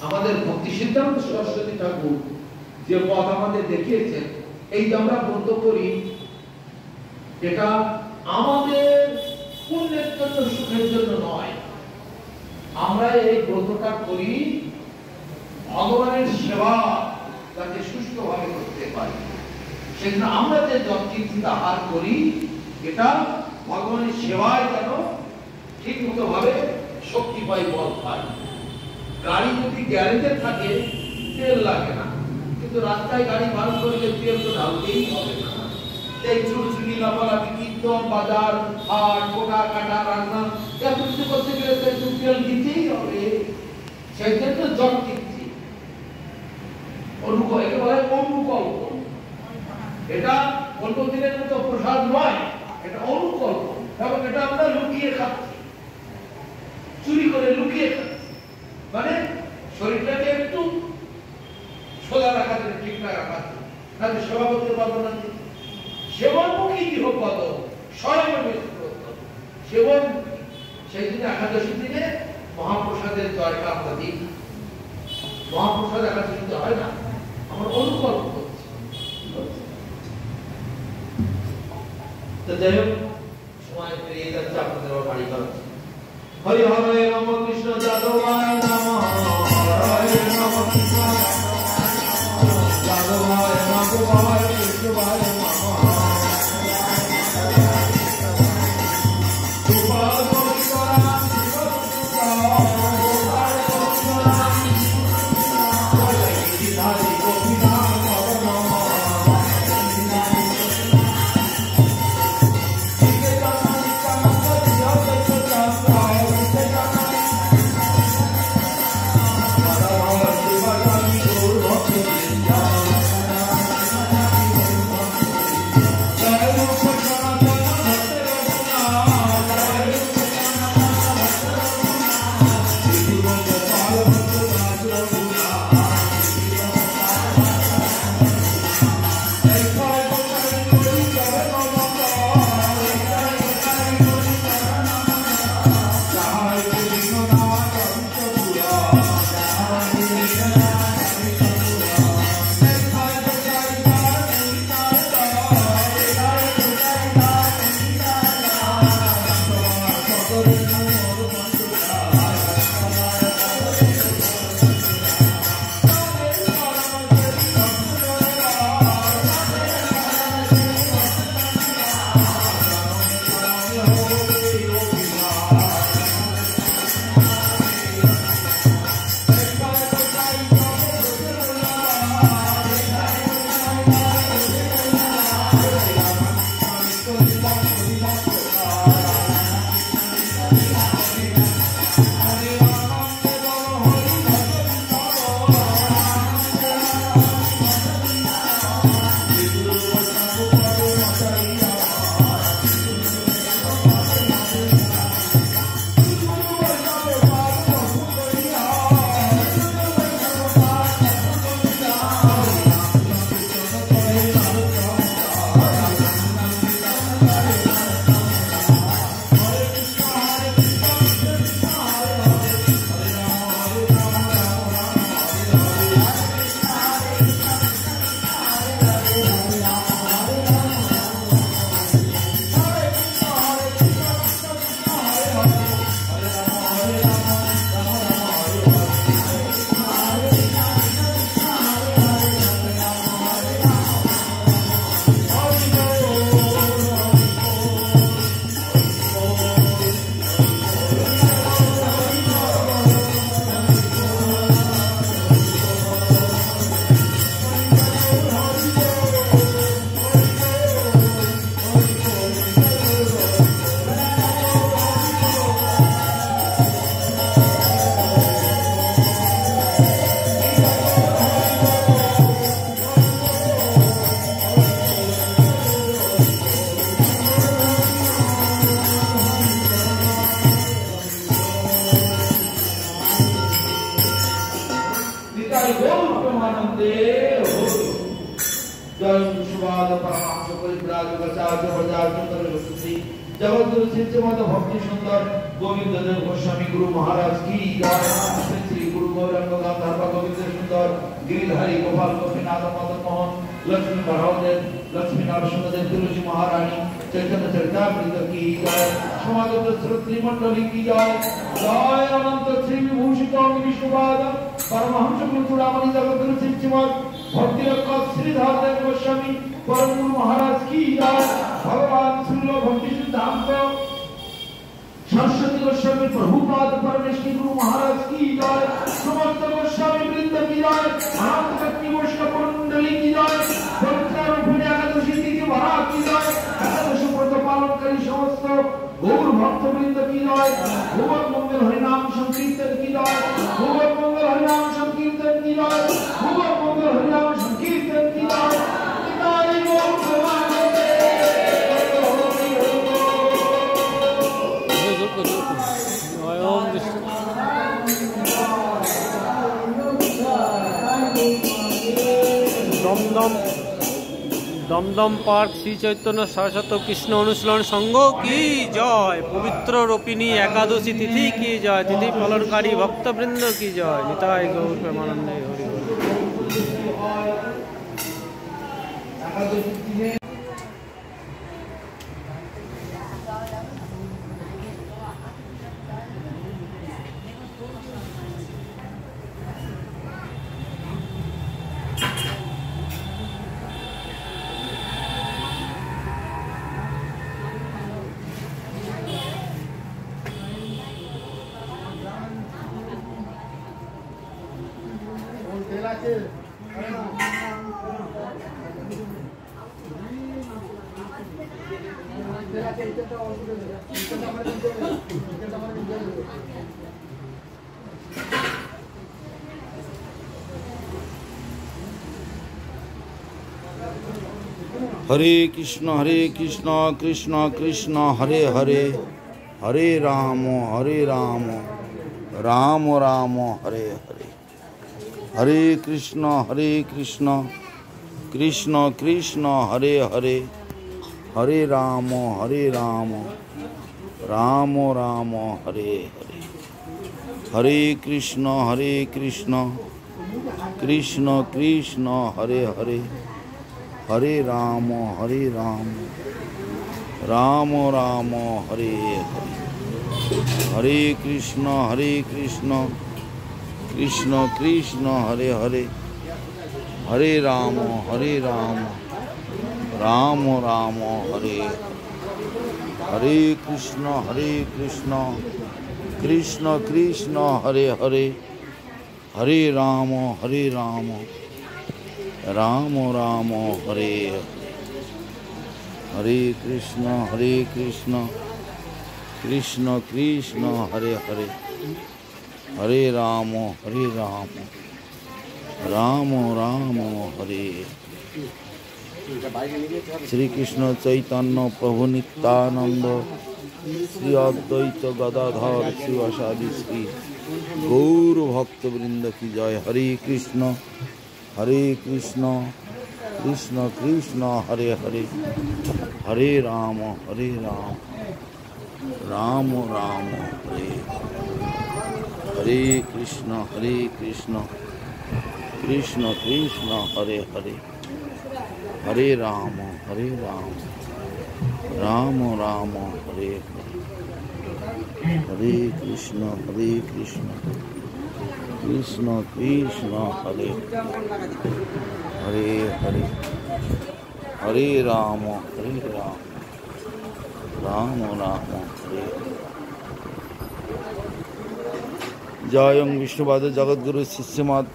আমাদের ভক্তি সিদ্ধান্ত সরস্বতী ঠাকুর যে পথ আমাদের দেখিয়েছেন, এই যে আমরা ব্রত করি, এটা আমাদের পুণ্যের জন্য, সুখের জন্য নয়। আমরা এই ব্রতটা করি ভগবানের সেবা যাতে সুষ্ঠুভাবে করতে পারি। সেজন্য আমরা যে যৎকিঞ্চিৎ আহার করি, এটা ভগবানের সেবায় যেন ঠিক মতো ভাবে শক্তি পাই, বল পাই। গাড়ি যদি গ্যারেজে থাকে তেল লাগে না, কিন্তু রাস্তায় গাড়ি বার করলে তেল তো ঢালতেই হবে না। এই ছুটছুটি লাফালাফি, কীর্তন, বাজার, হাট, কোটা কাটা, রান্না, এত কিছু করতে গেলে তো একটু তেল দিতেই হবে। সেই জন্য যৎকিঞ্চিৎ অনুকল্প, একে বলা হয় অনুকল্প। এটা অল্প দিনের মতো প্রসাদ নয়, এটা অনুকল্প। এবং এটা আমরা লুকিয়ে খাচ্ছি, চুরি করে লুকিয়ে খাচ্ছি। মানে শরীরটাকে একটু সোজা রাখার জন্য, ঠিক না রাখার জন্য, তাহলে সেবা করতে পারবো না। সেবনমুখী গৃহপদ স্বয়ং সেবন। সেই দিনে একাদশী দিনে মহাপ্রসাদের জয়টা আমরা দিই। মহাপ্রসাদ একাদশীতে হয় না, আমরা অনুকল্প করছি। তো যাই হোক, সময় পেরিয়ে যাচ্ছে, আপনাদের বাড়ি করাচ্ছে। হরি হরে রাম কৃষ্ণ যাদবায় নমঃ, হরে রাম কৃষ্ণ যাদবায় মাধবায় কৃষ্ণবায় নমঃ। भक्ति सुंदर गोविंद देव गोस्वामी गुरु महाराज की जय। श्री गुरु गौरंग गोपाल गोपीनाथ मदन मोहन लक्ष्मी बड़देव लक्ष्मी नरसिंहदेव तुलसी महारानी चैतन्य चरितामृत की जय समागत श्रोत्री मंडली की जय जय अनंत श्री विभूषित विष्णुपाद परमहंस गुरुचूड़ामणि जगद्गुरु श्रीमद भक्ति रक्षा श्रीधर देव गोस्वामी परम गुरु महाराज की जय भगवान श्री भक्ति सिद्धांत सरस्वती गोस्वामी प्रभुपाद परमेश्वरी गुरु महाराज की जय समस्त गोस्वामी वृंद की जय अनंत शक्ति वैष्णव मंडली की जय पवित्र रूपिणी एकादशी तिथि भरा की जय एकादशी व्रत पालनकारी समस्त गौर भक्त वृंद की जय भगवत मंगल हरिनाम संकीर्तन की जय भगवत मंगल हरिनाम संकीर्तन की जय भगवत मंगल हरिनाम संकीर्तन की जय निताई गौर प्रेमानंदे दमदम पार्क श्री चैतन्य सरस्वती कृष्ण अनुशीलन संघ की जय पवित्र रूपिणी एकादशी तिथि की जय तिथि पालनकारी भक्तवृंद की जय निताय गौर प्रेमानंदे हरि हरि। हरे कृष्ण कृष्ण कृष्ण हरे हरे हरे राम राम राम हरे हरे हरे कृष्ण कृष्ण कृष्ण हरे हरे हरे राम राम राम हरे हरे हरे कृष्ण कृष्ण कृष्ण हरे हरे हरे राम राम राम हरे हरे हरे कृष्ण कृष्ण कृष्ण हरे हरे हरे राम राम राम हरे हरे कृष्ण कृष्ण कृष्ण हरे हरे हरे राम राम राम हरे हरे कृष्ण कृष्ण कृष्ण हरे हरे हरे राम राम राम हरे। श्री कृष्ण चैतन्य प्रभु नित्यानंद श्री अद्वैत गदाधर शिवासादि श्री गौर भक्त वृंद की जय। हरे कृष्ण कृष्ण कृष्ण हरे हरे हरे राम राम राम हरे हरे कृष्ण कृष्ण कृष्ण हरे हरे हरे राम राम राम हरे हरे कृष्ण कृष्ण कृष्ण हरे हरे हरे राम राम राम हरे। जय विष्णुपाद जगद्गुरु शिष्यमद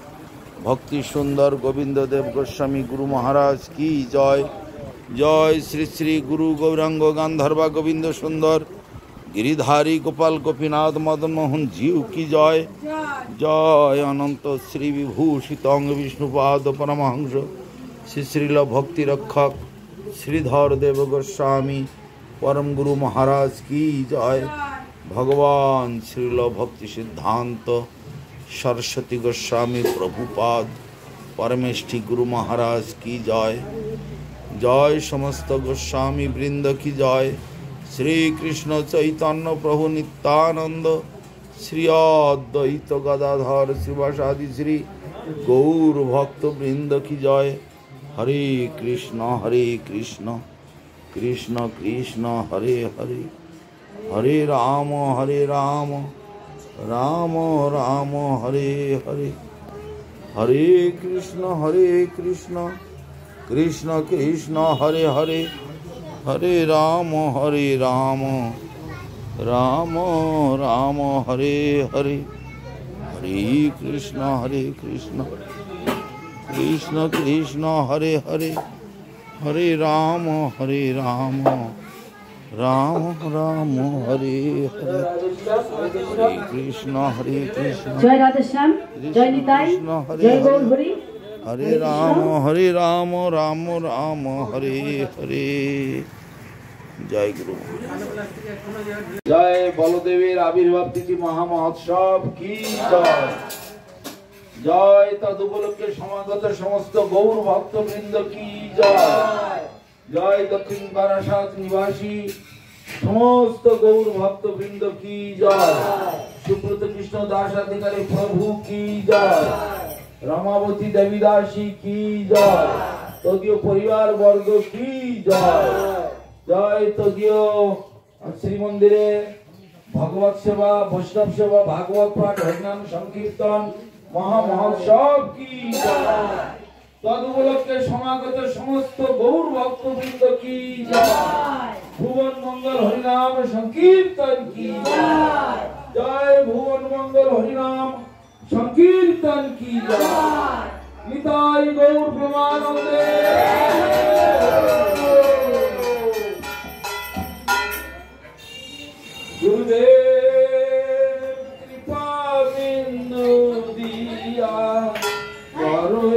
भक्ति सुंदर गोविंद देव गोस्वामी गुरु महाराज की जय। जय श्री श्री गुरु गौरांग गांधर्व गोविंद सुंदर गिरिधारी गोपाल गोपीनाथ मदन मोहन जीव की जय। जय अनंत श्री विभूषित विष्णुपाद परमहंस श्री श्रील भक्ति रक्षक श्रीधर देव गोस्वामी परम गुरु महाराज की जय। भगवान श्रील भक्ति सिद्धांत सरस्वती गोस्वामी प्रभुपाद परमेष्ठी गुरु महाराज की जय। जय समस्त गोस्वामी वृंद की जय। श्री कृष्ण चैतन्य प्रभु नित्यानंद श्री अद्वैत गदाधर शिवासादि श्री गौर भक्त वृंद की जय। हरे कृष्ण कृष्ण कृष्ण हरे हरे, हरे राम राम राम हरे हरे, हरे कृष्ण कृष्ण कृष्ण हरे हरे, हरे राम राम राम हरे हरे, हरे कृष्ण कृष्ण कृष्ण हरे हरे, हरे राम राम राम हरे हरे, हरे कृष्ण जय राधे श्याम, जय निताई, जय गौर हरि, हरे राम राम राम हरे हरे। जय गुरु। जय बलदेवेर आविर्भाव तिथि महामहोत्सव की जय। जय तद उपलक्षे समागत समस्त गौर भक्त वृंद की जय। जय दक्षिण बारासात निवासी समस्त गौर भक्त वृंद की जय। सुब्रत कृष्ण दास अधिकारी प्रभु की जय। रमावती देवी दासी की जय। तदीय परिवार वर्ग की जय। जय तदीय श्री मंदिरे भगवत सेवा, वैष्णव सेवा, भागवत पाठ, हरिनाम संकीर्तन महामहोत्सव की जय। तद उपलक्षे समागत समस्त गौर भक्त वृंद की जय। भुवन मंगल हरिनाम संकीर्तन की जय। जय भुवन मंगल हरिनाम संकीर्तन की जय। निताई गौर प्रेमानंदे। गुरुदेव कृपा बिंदु दिया करो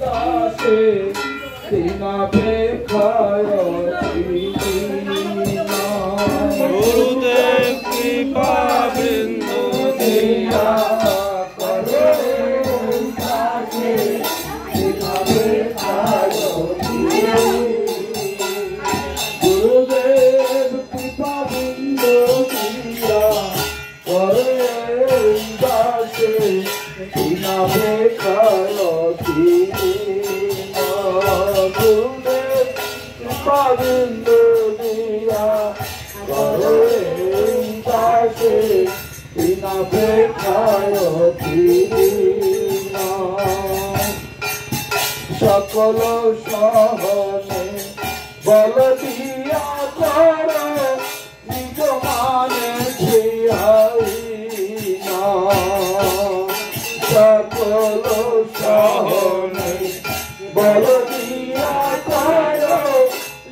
दासे तीना बेखायो दीना। गुरुदेव कृपा बिंदु दिया करो दासे तीना बेखायो दीना। गुरुदेव कृपा बिंदु दिया करो दासे तीना बेखायो दीना। गुरुदेव कृपा बिंदु दिया करो दासे तीना बेखायो दीना। सकल सहने बल दिया कर निज माने छियाईना। सकल सहने बल दिया कर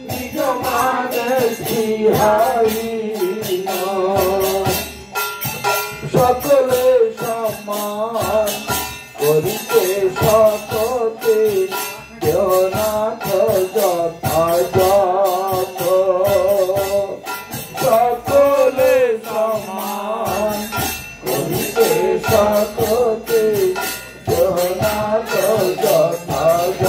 निज माने छियाईना। सकले समान करिते सकते देवनाथ যথাযথ। সকলে সমান করিতে সকতে দেবনাথ যথাযথ।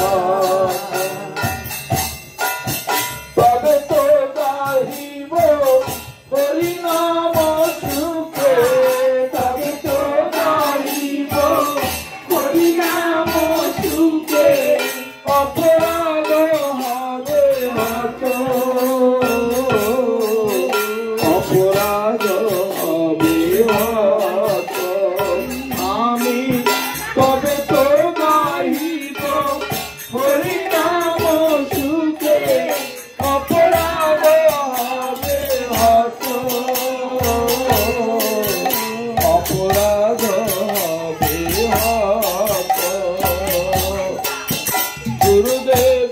তবে তো গাহিব হরিনাম সুখে, তবে তো গাহিব হরিনাম সুখে। অপরাধ হবে হত, অপরাধ হবে হত। আমি তবে তো গাহিব হরিনাম সুখে, অপরাধ হবে হত, অপরাধ হবে হত। गुरुदेव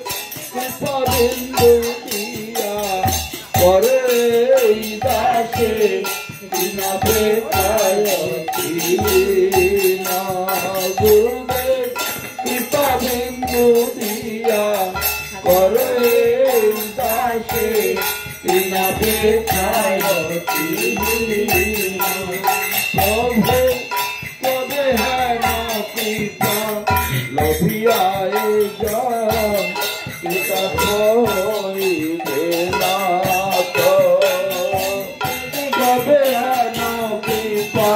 कृपा बिंदु दिया करे दासे बिना बेखायो दीना। गुरुदेव कृपा बिंदु दिया करे दासे बिना बेखायो दीना। प्रभु कबे है ना कृपा लभियाए जान कृपा कोई देना तो। कबे है ना कृपा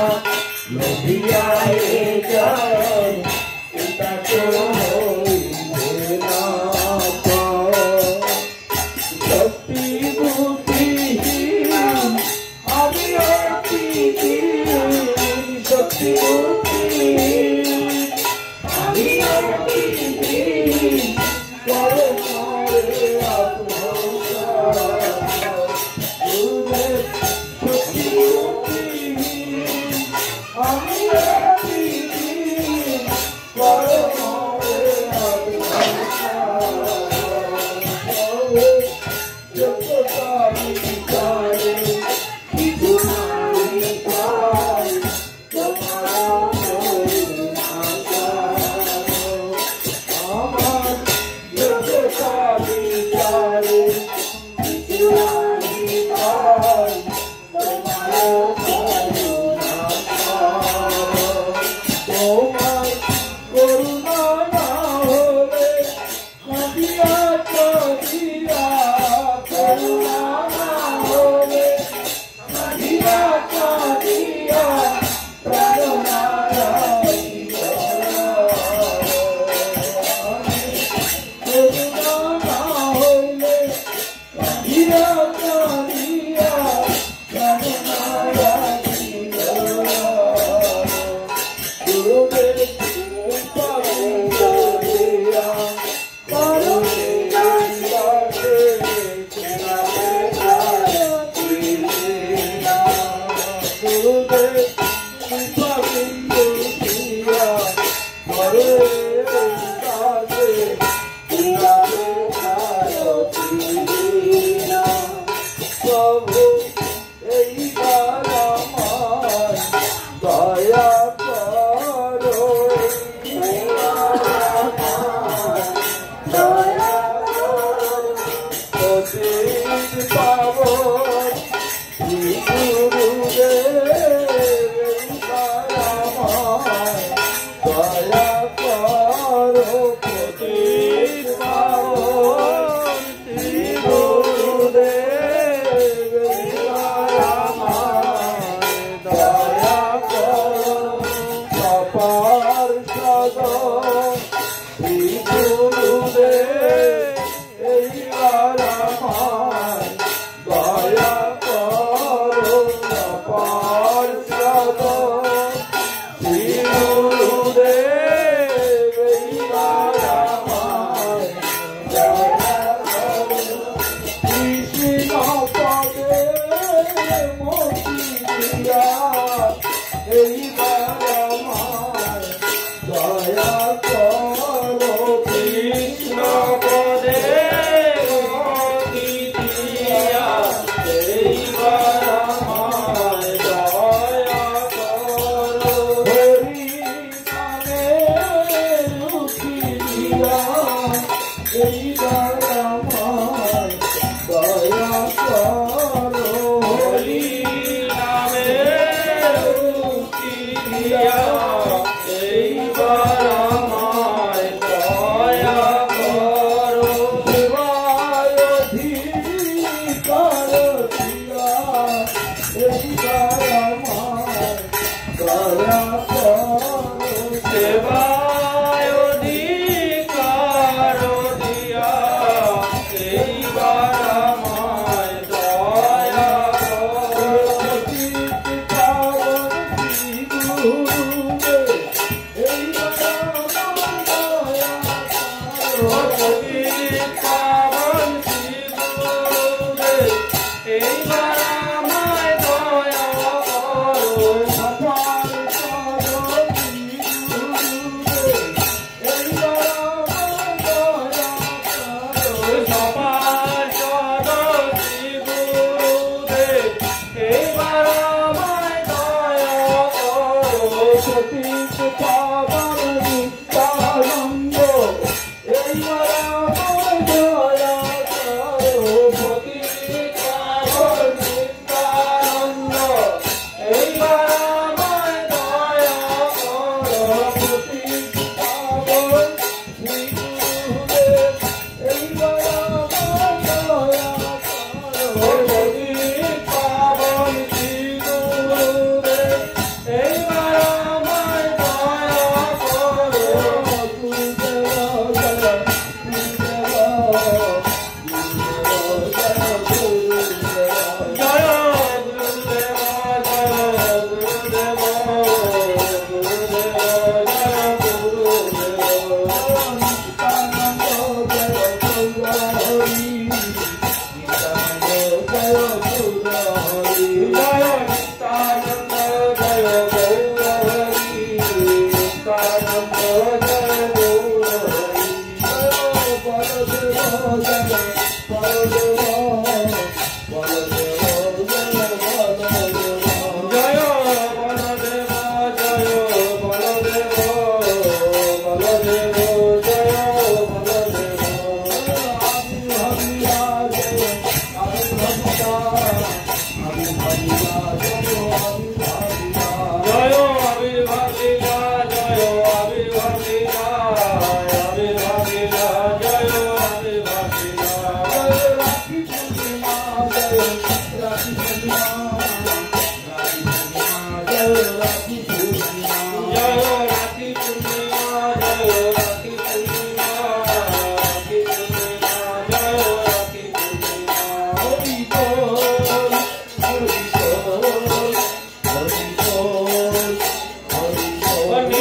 लभियाए जान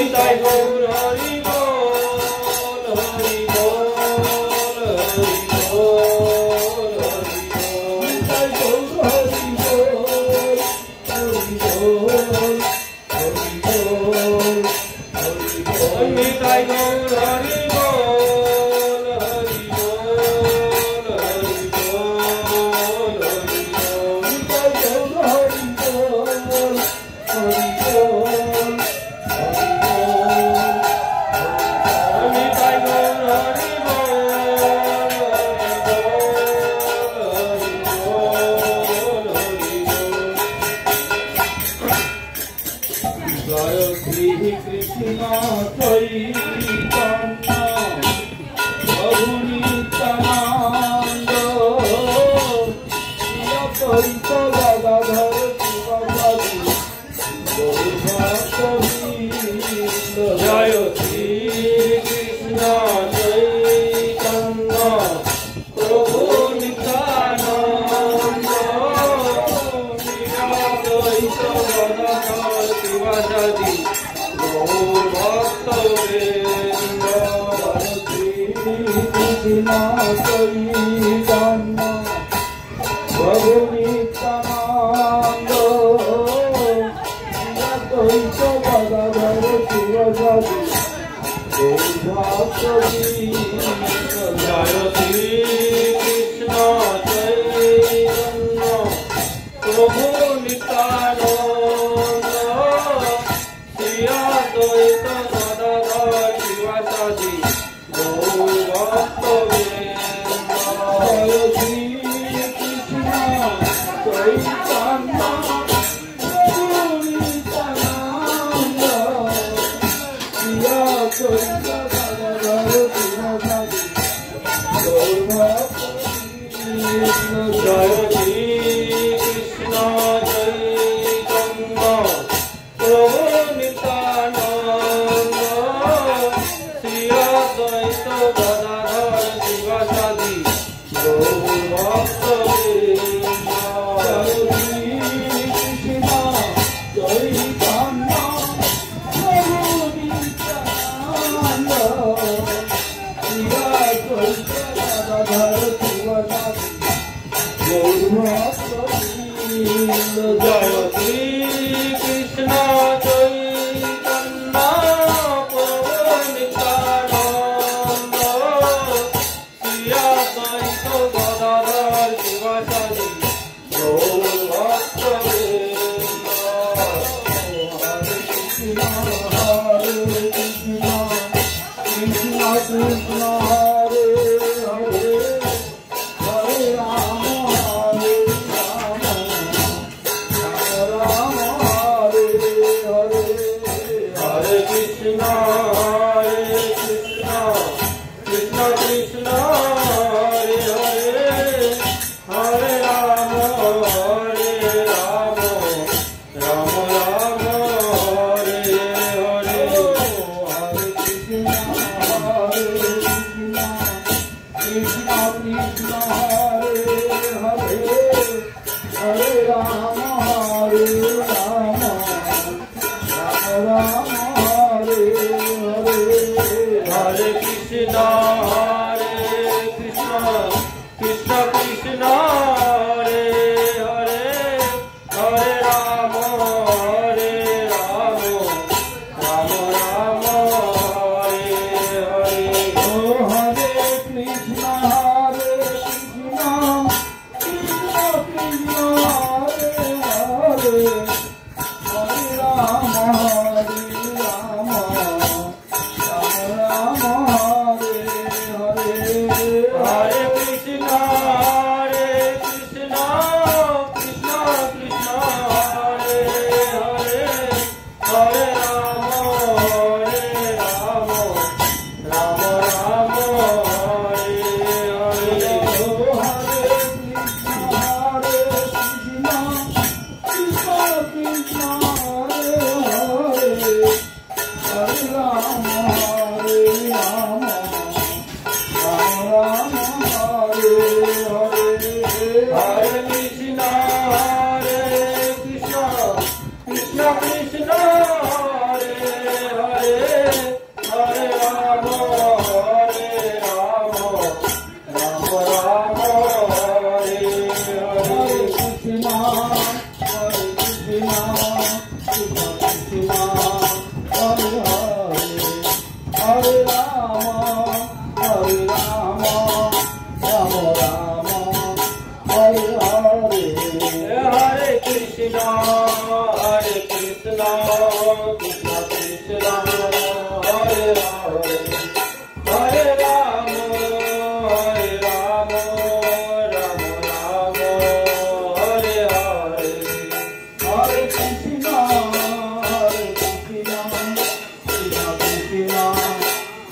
নিতাই গৌর হরি বল হরি বল হরি বল হরি বল নিতাই গৌর হরি বল হরি বল হরি বল হরি বল নিতাই গৌর হরি বল হরি বল হরি বল হরি বল নিতাই গৌর হরি বল হরি বল জয় শ্রী কৃষ্ণ চৈতন্য প্রভু নিত্যানন্দ অদ্বৈত গদাধর শিবাসাদি গৌরভক্তবৃন্দ জয় শ্রী কৃষ্ণ চৈতন্য প্রভু নিত্যানন্দ অদ্বৈত গদাধর শিবাসাদি গৌরভক্তবৃন্দ শ্রী কৃষ্ণ চৈতন্য প্রভু নিত্যানন্দ অদ্বৈত গদাধর শিবাসাদি গৌরভক্তবৃন্দ জয় শ্রী কৃষ্ণ চৈতন্য প্রভু নিত্যানন্দ শ্রী অদ্বৈত গদাধর শিবাসাদি গৌরভক্তবৃন্দ জয় শ্রী কৃষ্ণ চৈতন্য প্রভু নিত্যানন্দ শ্রী অদ্বৈত গদাধর শিবাসাদি গৌরভক্তবৃন্দ জয় শ্রী কৃষ্ণ চৈতন্য প্রভু নিত্যানন্দ শ্রী অদ্বৈত গদাধর শিবাসাদি গৌরভক্তবৃন্দ জয় শ্রী কৃষ্ণ চৈতন্য প্রভু নিত্যানন্দ শ্রী অদ্বৈত গদাধর শিবাসাদি গৌরভক্তবৃন্দ জয় শ্রী কৃষ্ণ চৈতন্য প্রভু নিত্যানন্দ শ্রী অদ্বৈত গদাধর শিবাসাদি গৌরভক্তবৃন্দ হরে কৃষ্ণ কৃষ্ণ কৃষ্ণ হরে হরে হরে রাম হরে রাম রাম হরে হরে হরে কৃষ্ণ কৃষ্ণ কৃষ্ণ হরে হরে হরে রাম রাম রাম হরে হরে হরে কৃষ্ণ কৃষ্ণ কৃষ্ণ হরে হরে হরে রাম রাম রাম হরে হরে হরে কৃষ্ণ কৃষ্ণ কৃষ্ণ কৃষ্ণ হরে হরে হরে রাম রাম রাম হরে হরে হরে কৃষ্ণ কৃষ্ণ কৃষ্ণ হরে হরে হরে রাম রাম রাম হরে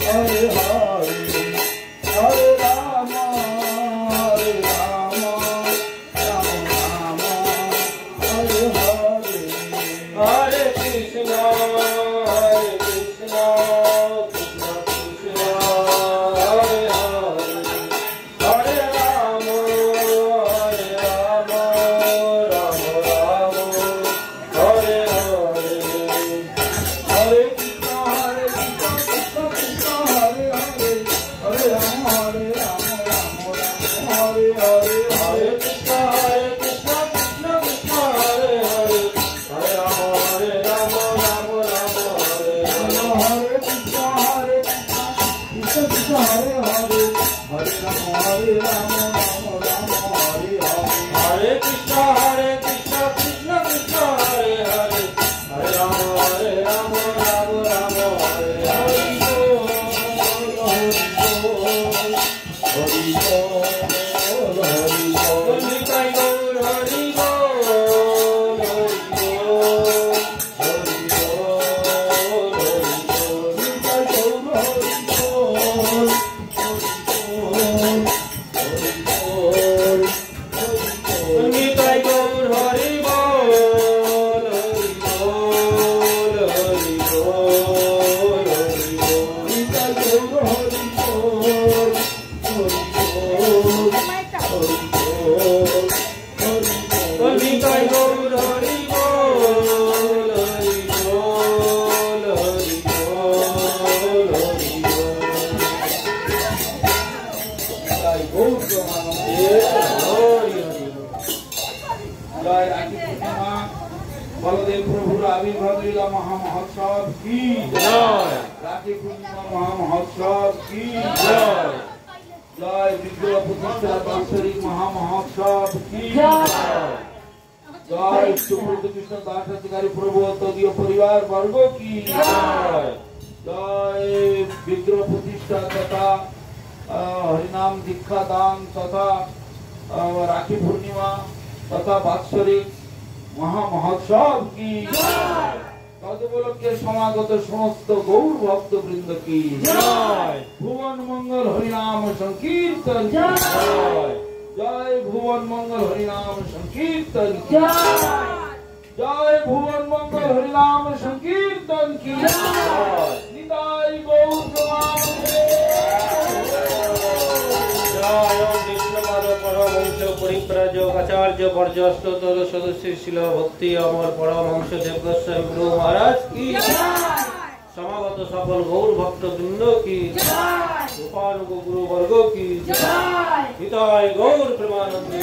Hare Hare, Hare Rama, Hare Rama, Rama Rama, Hare Hare, Hare Krishna, Hare Krishna, Krishna Krishna, Hare Hare, Hare Rama, Hare Rama, Rama Rama, Hare Hare, Hare Krishna, Hare Krishna, Krishna Krishna, Hare Hare, Hare Rama, Hare Rama, Rama Rama, Hare Hare, Hare Krishna, Hare Krishna, Krishna Krishna, Hare Hare, Hare Rama, Hare Rama, Rama Rama, Hare Hare, Hare Krishna, Hare Krishna, Krishna Krishna, Hare Hare, Hare Rama, Hare Rama, Rama Rama, Hare Hare, Hare Krishna, Hare Krishna, Krishna Krishna, Hare Hare, Hare Rama, Hare Rama, Rama Rama, Hare Hare. Hari Bol, Hari Bol, Nitai Gaur, Hari Bol, Hari Bol, Hari Bol, Hari Bol, Nitai Gaur, Hari Bol, Hari Bol, Hari Bol, Nitai Gaur, Hari Bol, Hari Bol, Hari Bol, Hari Bol, Nitai Gaur, Hari Bol. Nitai Gaur, Hari Bol, Hari Bol, Hari Bol, Hari Bol. Jai Gaur Premanande, Hari Hari. Jai Rakhi Purnima, Baladev Prabhuর আবির্ভাব লীলা মহামহোৎসব কি জয়। রাখি পূর্ণিমা মহামহোৎসব কি জয়। জয় বিগ্রহ প্রতিষ্ঠা বাৎসরিক মহামহোৎসব কি জয়। জয় সুব্রত কৃষ্ণ দাস অধিকারী প্রভু তদীয় পরিবার বর্গ কি জয়। জয় বিগ্রহ প্রতিষ্ঠা তথা হরিনাম দীক্ষা দান তথা রাখি পূর্ণিমা তথা বাৎসরিক মহামহোৎসব কি জয়। তদুপলক্ষে সমাগত সমস্ত গৌর ভক্ত বৃন্দ কি জয়। ভুবন মঙ্গল হরিনাম সংকীর্তন কি জয়। জয় ভুবন মঙ্গল হরিনাম সংকীর্তন কি জয়। জয় ভুবন মঙ্গল হরিনাম সংকীর্তন কি জয়। নিতাই গৌর প্রেমানন্দে জয়। বিষ্ণুপাদ পরমহংস পরিব্রাজক আচার্য বর্জস্তর সদস্য ছিল ভক্তি অমর পরমহংস দেবগোস্বামী গুরু মহারাজ কি সমাগত সকল গৌর ভক্ত বৃন্দ কি উপানুগ গুরু বর্গ কি নিতাই গৌর প্রেমানন্দে।